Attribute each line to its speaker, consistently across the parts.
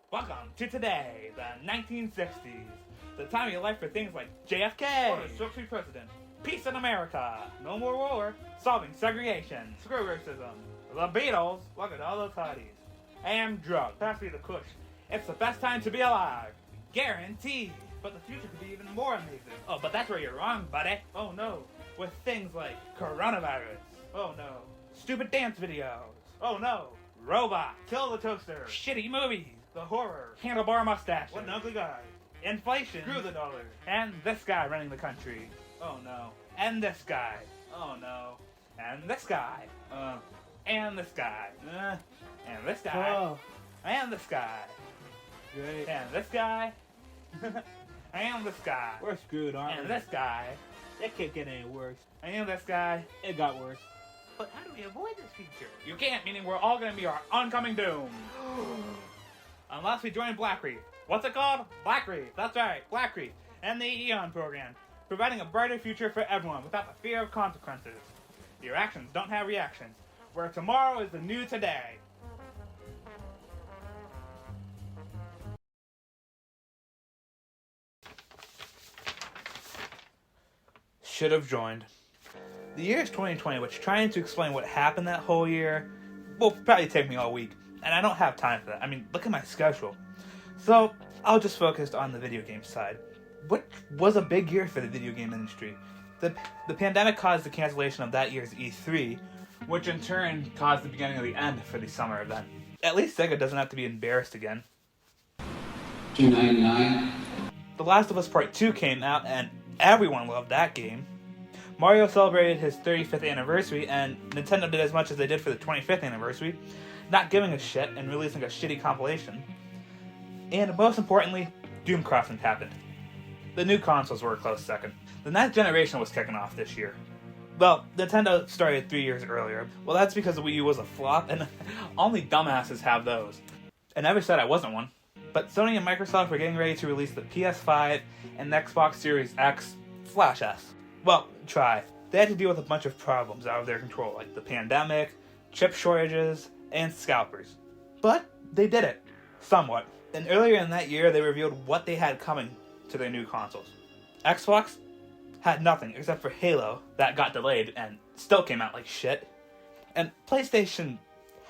Speaker 1: Welcome to today, the 1960s. The time of your life for things like JFK, or the Sixty President, peace in America, no more war, solving segregation, screw racism, the Beatles, look at all those hotties, and drugs. Pass me the kush. It's the best time to be alive. Guaranteed. But the future could be even more amazing. Oh, but that's where you're wrong, buddy. Oh no. With things like coronavirus. Oh no. Stupid dance videos. Oh no. Robot. Kill the toaster. Shitty movies. The horror. Handlebar mustache. What an ugly guy. Inflation. Screw the dollar. And this guy running the country. Oh no. And this guy. Oh no. And this guy. And this guy. And this guy.
Speaker 2: Oh.
Speaker 1: And this guy.
Speaker 2: Great.
Speaker 1: And this guy. And this guy.
Speaker 2: We're screwed, aren't we?
Speaker 1: And this guy.
Speaker 2: It can't get any worse.
Speaker 1: And this guy.
Speaker 2: It got worse.
Speaker 1: But how do we avoid this future? You can't, meaning we're all going to be our oncoming doom. Unless we join Black Reef. What's it called? Black Reef. That's right, Black Reef. And the Eon program. Providing a brighter future for everyone without the fear of consequences. Your actions don't have reactions. Where tomorrow is the new today. Should have joined. The year is 2020, which trying to explain what happened that whole year will probably take me all week, and I don't have time for that. I mean, look at my schedule. So, I'll just focus on the video game side. What was a big year for the video game industry? The pandemic caused the cancellation of that year's E3, which in turn caused the beginning of the end for the summer event. At least Sega doesn't have to be embarrassed again.
Speaker 3: $2.99.
Speaker 1: The Last of Us Part 2 came out, and everyone loved that game. Mario celebrated his 35th anniversary, and Nintendo did as much as they did for the 25th anniversary, not giving a shit and releasing a shitty compilation. And most importantly, Doom Crossing happened. The new consoles were a close second. The ninth generation was kicking off this year. Well, Nintendo started 3 years earlier. Well, that's because the Wii U was a flop, and only dumbasses have those. I never said I wasn't one. But Sony and Microsoft were getting ready to release the PS5 and Xbox Series X/S. Well, try. They had to deal with a bunch of problems out of their control, like the pandemic, chip shortages, and scalpers. But they did it. Somewhat. And earlier in that year, they revealed what they had coming to their new consoles. Xbox had nothing except for Halo that got delayed and still came out like shit. And PlayStation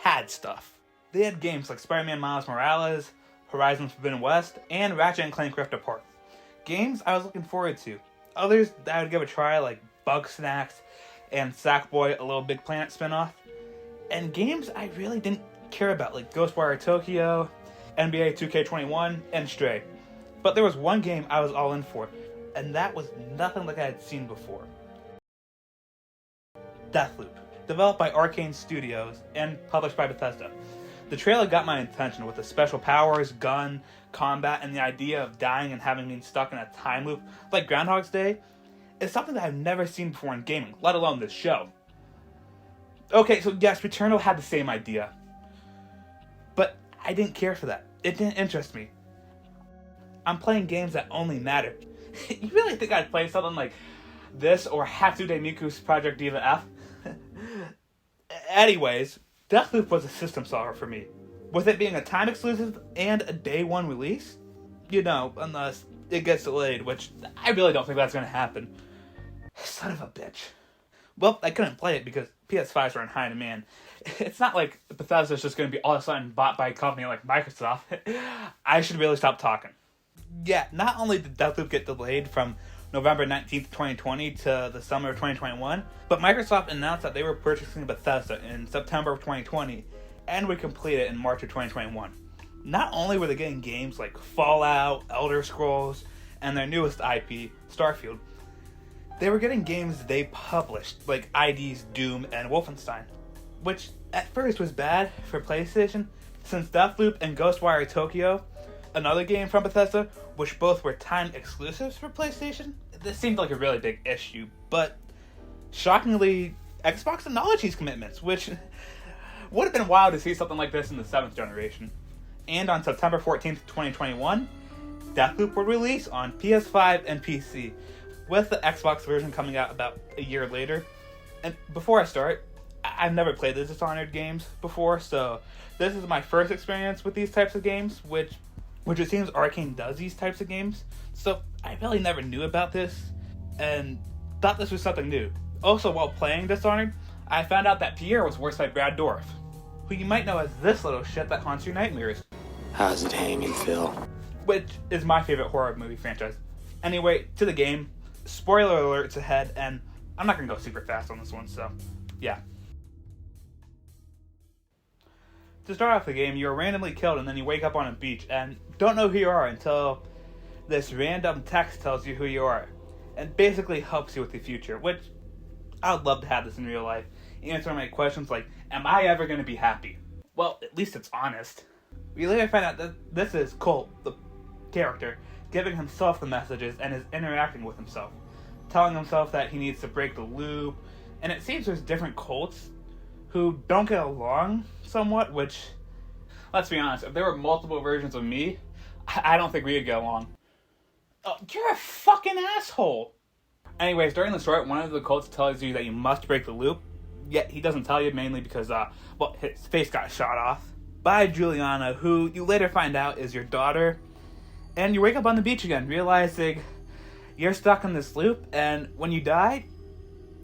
Speaker 1: had stuff. They had games like Spider-Man Miles Morales, Horizon Forbidden West, and Ratchet & Clank Rift Apart. Games I was looking forward to. Others that I would give a try, like Bug Snacks and Sackboy: A Little Big Planet spinoff. And games I really didn't care about, like Ghostwire Tokyo, NBA 2K21, and Stray. But there was one game I was all in for, and that was nothing like I had seen before. Deathloop, developed by Arcane Studios and published by Bethesda. The trailer got my attention with the special powers, gun, combat, and the idea of dying and having been stuck in a time loop like Groundhog's Day is something that I've never seen before in gaming, let alone this show. Okay, so yes, Returnal had the same idea. But I didn't care for that. It didn't interest me. I'm playing games that only matter. You really think I'd play something like this or Hatsude Miku's Project Diva F? Anyways, Deathloop was a system solver for me. With it being a time exclusive and a day one release, unless it gets delayed, which I really don't think that's going to happen. Son of a bitch. Well, I couldn't play it because PS5s are in high demand. It's not like Bethesda's just going to be all of a sudden bought by a company like Microsoft. I should really stop talking. Yeah, not only did Deathloop get delayed from November 19th, 2020 to the summer of 2021, but Microsoft announced that they were purchasing Bethesda in September of 2020 and would complete it in March of 2021. Not only were they getting games like Fallout, Elder Scrolls, and their newest IP, Starfield, they were getting games they published, like ID's Doom and Wolfenstein, which at first was bad for PlayStation, since Deathloop and Ghostwire Tokyo, another game from Bethesda, which both were time exclusives for PlayStation, this seemed like a really big issue, but shockingly, Xbox acknowledged these commitments, which would have been wild to see something like this in the 7th generation. And on September 14th, 2021, Deathloop will release on PS5 and PC, with the Xbox version coming out about a year later. And before I start, I've never played the Dishonored games before, so this is my first experience with these types of games, which it seems Arcane does these types of games. So I really never knew about this, and thought this was something new. Also, while playing Dishonored, I found out that Pierre was voiced by Brad Dourif, who you might know as this little shit that haunts your nightmares.
Speaker 3: How's it hanging, Phil?
Speaker 1: Which is my favorite horror movie franchise. Anyway, to the game. Spoiler alerts ahead, and I'm not going to go super fast on this one, so yeah. To start off the game, you are randomly killed and then you wake up on a beach and don't know who you are until this random text tells you who you are and basically helps you with the future, which I would love to have this in real life. Answer my questions like, am I ever going to be happy? Well, at least it's honest. We later find out that this is Colt, the character, giving himself the messages and is interacting with himself, telling himself that he needs to break the loop, and it seems there's different Colts who don't get along somewhat, which, let's be honest, if there were multiple versions of me, I don't think we would get along. Oh, you're a fucking asshole! Anyways, during the story, one of the Colts tells you that you must break the loop, yet he doesn't tell you mainly because, his face got shot off by Juliana, who you later find out is your daughter. And you wake up on the beach again, realizing you're stuck in this loop, and when you die,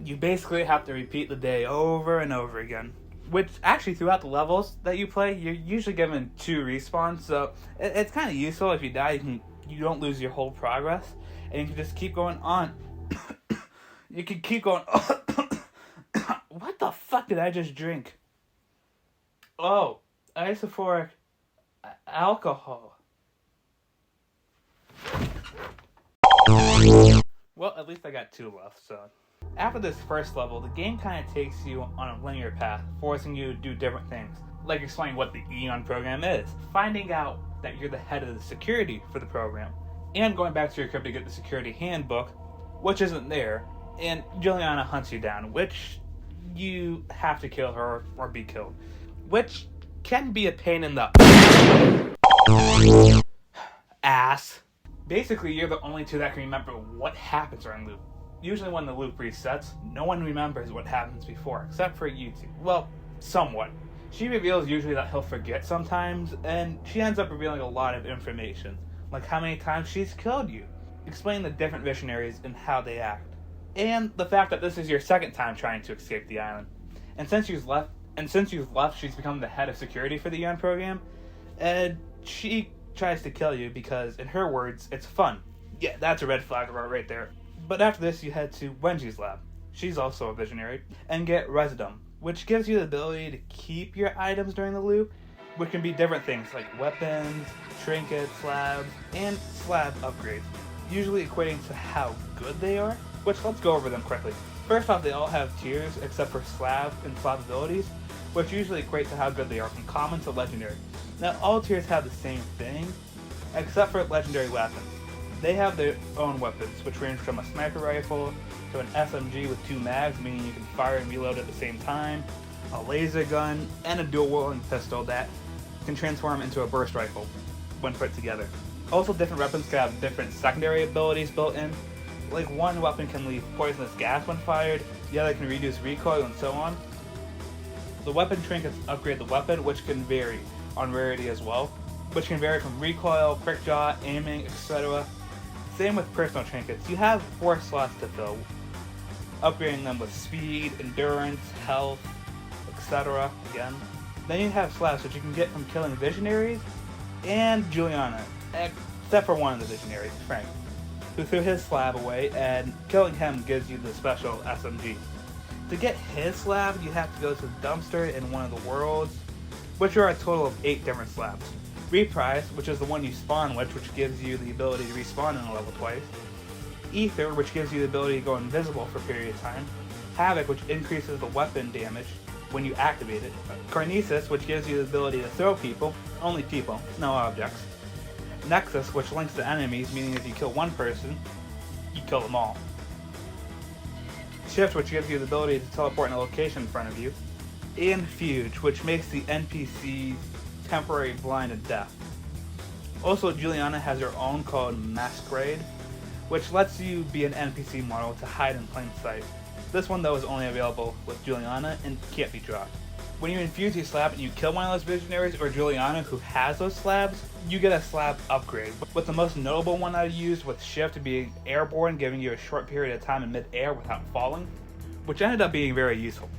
Speaker 1: you basically have to repeat the day over and over again. Which, actually, throughout the levels that you play, you're usually given 2 respawns, so it's kind of useful. If you die, you don't lose your whole progress, and you can just keep going on. You can keep going What the fuck did I just drink? Oh, isophoric alcohol. Well, at least I got 2 left, so. After this first level, the game kind of takes you on a linear path, forcing you to do different things, like explaining what the Eon program is, finding out that you're the head of the security for the program, and going back to your crypt to get the security handbook, which isn't there, and Juliana hunts you down, which you have to kill her or be killed, which can be a pain in the ass. Basically, you're the only 2 that can remember what happens during the loop. Usually when the loop resets, no one remembers what happens before, except for you 2. Well, somewhat. She reveals usually that he'll forget sometimes, and she ends up revealing a lot of information, like how many times she's killed you, explaining the different missionaries and how they act, and the fact that this is your second time trying to escape the island. And since you've left, she's become the head of security for the UN program, and she tries to kill you because, in her words, it's fun. Yeah, that's a red flag right there. But after this, you head to Wenji's lab. She's also a visionary. And get Residum, which gives you the ability to keep your items during the loop, which can be different things like weapons, trinkets, slabs, and slab upgrades, usually equating to how good they are, which let's go over them quickly. First off, they all have tiers except for slab and slab abilities, which usually equate to how good they are from common to legendary. Now, all tiers have the same thing, except for legendary weapons. They have their own weapons, which range from a sniper rifle to an SMG with 2 mags, meaning you can fire and reload at the same time, a laser gun, and a dual-wielding pistol that can transform into a burst rifle when put together. Also, different weapons can have different secondary abilities built in. Like, one weapon can leave poisonous gas when fired, the other can reduce recoil, and so on. The weapon trinkets upgrade the weapon, which can vary on rarity as well, which can vary from recoil, quick draw, aiming, etc. Same with personal trinkets. You have 4 slots to fill, upgrading them with speed, endurance, health, etc. again. Then you have slabs, which you can get from killing visionaries and Juliana, except for one of the visionaries, Frank, who threw his slab away, and killing him gives you the special SMG. To get his slab, you have to go to the dumpster in one of the worlds, which are a total of 8 different slabs. Reprise, which is the one you spawn with, which gives you the ability to respawn in a level twice. Ether, which gives you the ability to go invisible for a period of time. Havoc, which increases the weapon damage when you activate it. Carnesis, which gives you the ability to throw people, only people, no objects. Nexus, which links to enemies, meaning if you kill one person, you kill them all. Shift, which gives you the ability to teleport in a location in front of you. And Fuge, which makes the NPCs temporary blind and deaf. Also, Juliana has her own called Masquerade, which lets you be an NPC model to hide in plain sight. This one though is only available with Juliana and can't be dropped. When you infuse your slab and you kill one of those visionaries or Juliana who has those slabs, you get a slab upgrade, with the most notable one I used with Shift being airborne, giving you a short period of time in mid-air without falling, which ended up being very useful.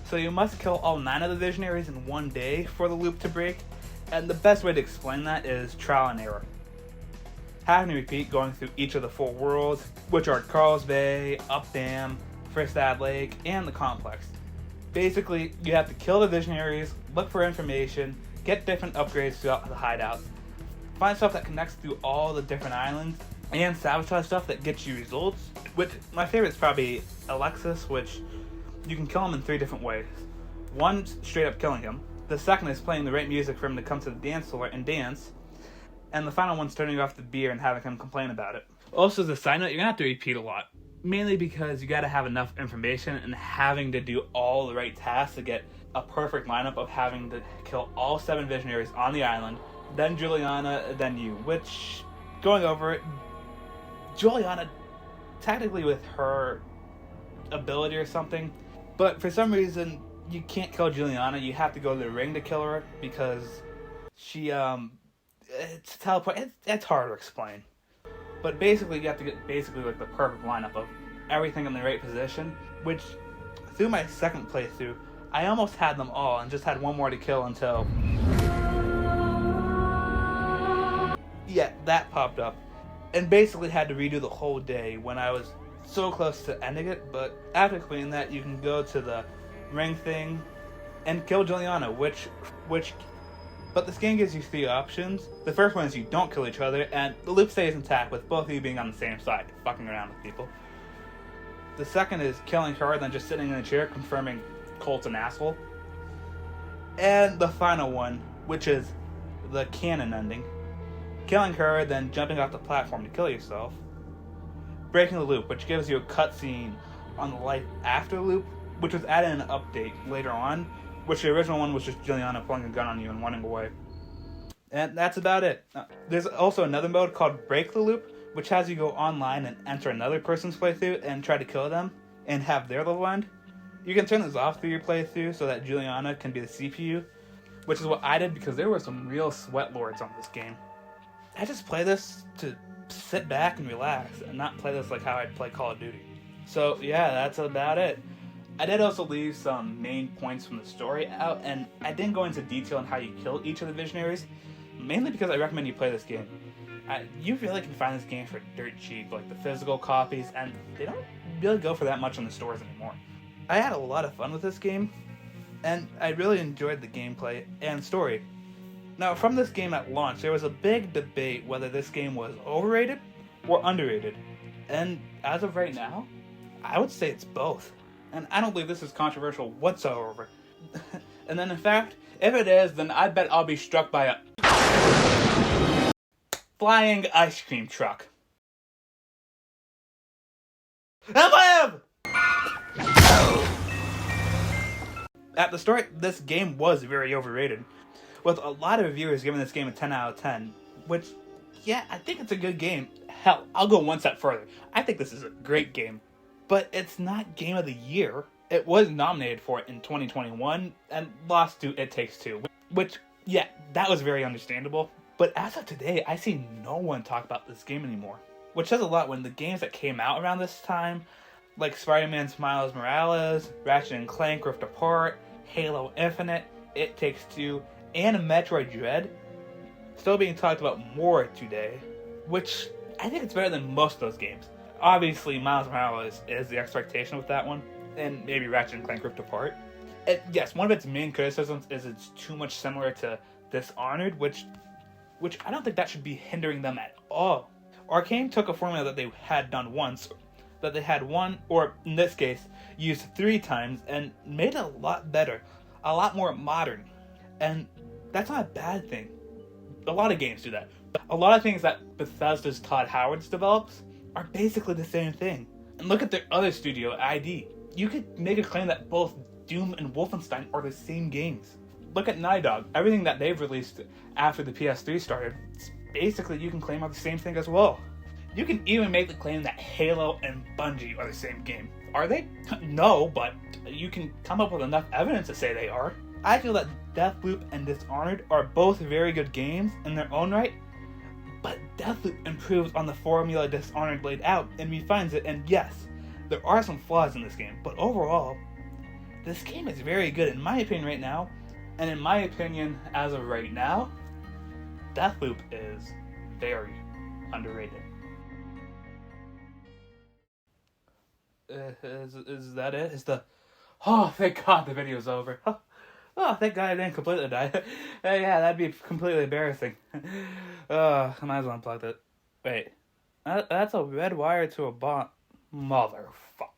Speaker 1: So you must kill all 9 of the visionaries in one day for the loop to break, and the best way to explain that is trial and error. Having to repeat going through each of the 4 worlds, which are Carl's Bay, Up Dam, First Ad Lake, and the Complex. Basically, you have to kill the visionaries, look for information, get different upgrades throughout the hideouts, find stuff that connects through all the different islands, and sabotage stuff that gets you results, which my favorite is probably Alexis, which you can kill him in 3 different ways. One, straight up killing him. The second is playing the right music for him to come to the dance floor and dance. And the final one's turning off the beer and having him complain about it. Also, as a side note, you're gonna have to repeat a lot. Mainly because you gotta have enough information and having to do all the right tasks to get a perfect lineup of having to kill all 7 visionaries on the island, then Juliana, then you. Which, going over it, Juliana, technically with her ability or something, but for some reason, you can't kill Juliana. You have to go to the ring to kill her because she, it's teleport. It's hard to explain. But basically, you have to get basically like the perfect lineup of everything in the right position, which through my second playthrough, I almost had them all and just had one more to kill until, yeah, that popped up. And basically had to redo the whole day when I was so close to ending it, but after completing that, you can go to the ring thing and kill Juliana, but this game gives you 3 options. The first one is you don't kill each other, and the loop stays intact with both of you being on the same side, fucking around with people. The second is killing her, then just sitting in a chair, confirming Colt's an asshole. And the final one, which is the canon ending. Killing her, then jumping off the platform to kill yourself. Breaking the loop, which gives you a cutscene on the life after the loop, which was added in an update later on, which the original one was just Juliana pulling a gun on you and running away. And that's about it. There's also another mode called Break the Loop, which has you go online and enter another person's playthrough and try to kill them and have their level end. You can turn this off through your playthrough so that Juliana can be the CPU, which is what I did because there were some real sweat lords on this game. I just play this to sit back and relax and not play this like how I'd play Call of Duty. So yeah, that's about it. I did also leave some main points from the story out, and I didn't go into detail on how you kill each of the visionaries, mainly because I recommend you play this game. You really can find this game for dirt cheap, like the physical copies, and they don't really go for that much in the stores anymore. I had a lot of fun with this game, and I really enjoyed the gameplay and story. Now, from this game at launch, there was a big debate whether this game was overrated or underrated, and as of right now, I would say it's both. And I don't believe this is controversial whatsoever. And then in fact, if it is, then I bet I'll be struck by a flying ice cream truck. At the start, this game was very overrated, with a lot of reviewers giving this game a 10 out of 10, which, yeah, I think it's a good game. Hell, I'll go one step further. I think this is a great game. But it's not Game of the Year. It was nominated for it in 2021 and lost to It Takes Two, which, yeah, that was very understandable. But as of today, I see no one talk about this game anymore, which says a lot when the games that came out around this time, like Spider-Man Miles Morales, Ratchet & Clank Rift Apart, Halo Infinite, It Takes Two, and Metroid Dread, still being talked about more today, which I think it's better than most of those games. Obviously, Miles Morales is the expectation with that one, and maybe Ratchet & Clank Rift Apart. Yes, one of its main criticisms is it's too much similar to Dishonored, which I don't think that should be hindering them at all. Arcane took a formula that they had done once, that they had one, or in this case, used 3 times, and made it a lot better, a lot more modern. And that's not a bad thing. A lot of games do that. A lot of things that Bethesda's Todd Howard's develops are basically the same thing. And look at their other studio, ID. You could make a claim that both Doom and Wolfenstein are the same games. Look at Naughty Dog. Everything that they've released after the PS3 started, basically you can claim are the same thing as well. You can even make the claim that Halo and Bungie are the same game. Are they? No, but you can come up with enough evidence to say they are. I feel that Deathloop and Dishonored are both very good games in their own right, but Deathloop improves on the formula Dishonored laid out and refines it, and yes, there are some flaws in this game, but overall, this game is very good in my opinion right now, and in my opinion, as of right now, Deathloop is very underrated. Is that it? Oh, thank God the video's over. Oh, thank God I didn't completely die. Yeah, that'd be completely embarrassing. I might as well unplug it. Wait, that's a red wire to a bot. Motherfucker.